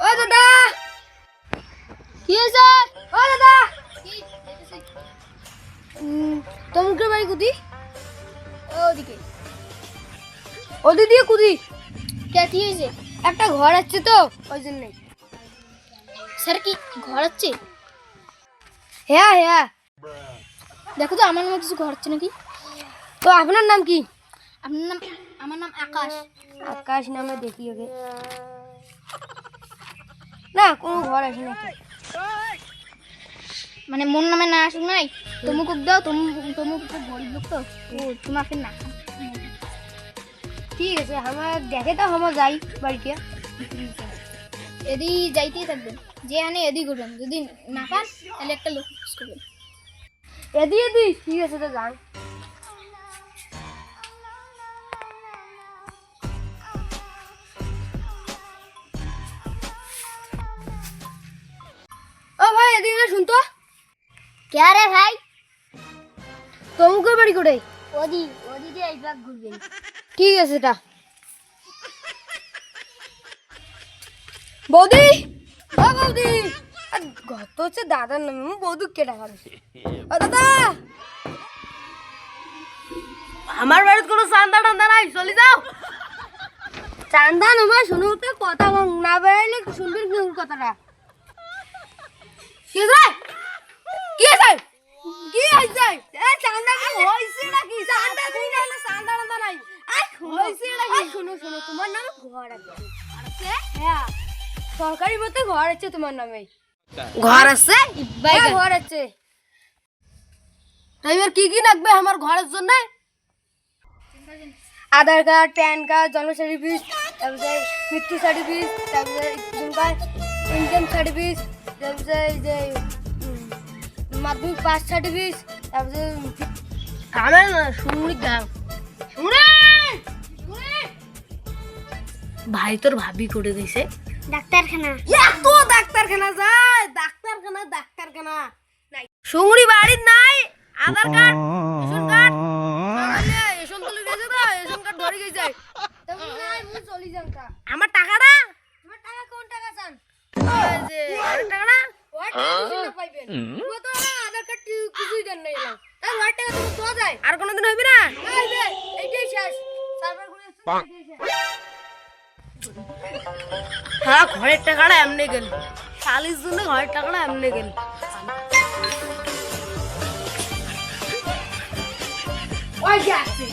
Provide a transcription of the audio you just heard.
ও দাদা কি হয়েছে? ও দাদা তোমার বাড়ি কুদি? ওদিকে ওদিক দিয়ে কুদি। কে কি হয়েছে? একটা ঘর আছে তো ওই জন্য। স্যার কি ঘর আছে? হ্যাঁ হ্যাঁ, দেখো তো আমার নামে কিছু ঘর আছে নাকি। তো আপনার নাম কি? আপনার নাম? আমার নাম আকাশ। আকাশ নামে দেখি ওকে না, কোনো ঘর আসে নাকি। মানে মোর নামে না আসুক নাই, তমুক দাও, তমুক গরিব লোক তো তোমাকে না। ঠিক আছে, আমার দেখে তো আমার যাই বাড়িতে। এদি যাইতেই থাকবেন, যে আনে এদি করবেন, যদি না পান তাহলে একটা লোক করবেন। এদি এদি ঠিক আছে, তো যান। ও ভাই এদিকে শুনতো। কে রে ভাই? তমুকের বাড়ি করে? ওদি ওদি দিয়ে এইবার ঘুরবেন। ঠিক আছে তা। বৌদি, ও বৌদি, ঘর তো হচ্ছে দাদার নামে, বৌদি কে টাকা? ও দাদা, আমার বাড়িতে কোনো চান্দা টান্দা নাই, চলে যাও। চান্দা নয়, শুনো তো কথা, না বেড়াইলে শুনবেন কথাটা। কি আছে? কি আছে? কি আছে? এ চান্দা কি হইছে নাকি? চান্দা তুই না, চান্দা টান্দা নাই। আই হইছে নাকি? শুনো শুনো, তোমার নামে ঘর আছে। আছে? হ্যাঁ, সরকারি মতে ঘর আছে তোমার নামে। ঘর আছে? হ্যাঁ ঘর আছে। তাই এবার কি কি লাগবে আমার ঘরের জন্য? আধার কার্ড, প্যান কার্ড, জন্ম সার্টিফিকেট, তারপরে মৃত্যু সার্টিফিকেট, তারপরে ইনকাম সার্টিফিকেট, তারপরে যে মাধ্যমিক পাস সার্টিফিকেট, তারপরে আমার সুমুড়ি গাম। ভাই তোর ভাবি করে দিছে ডাক্তারখানা। এত ডাক্তারখানা যায়, ডাক্তারখানা ডাক্তারখানা নাই। সুমুড়ি বাড়ির নাই, আধার কার্ড, রেশন কার্ড, রেশন তুলে গেছে তো, রেশন কার্ড ধরে গেছে। চলে যান। আমার টাকাটা? তোমার টাকা কোন টাকা চান? যে টাকাটা ওই টাকা পাইবেন। ও তো আধার কার্ড কিছুই দেন নাই এলাম, তাই ওই টাকা তুমি তো যায়। আর কোনদিন হইবে না? হইবে, এইটাই শেষ। সার্ভার করে হ্যাঁ, ঘরের টাকাটা এমনি গেল, 40 জন্য ঘরের টাকাটা এমনি গেল। ওই যাচ্ছে।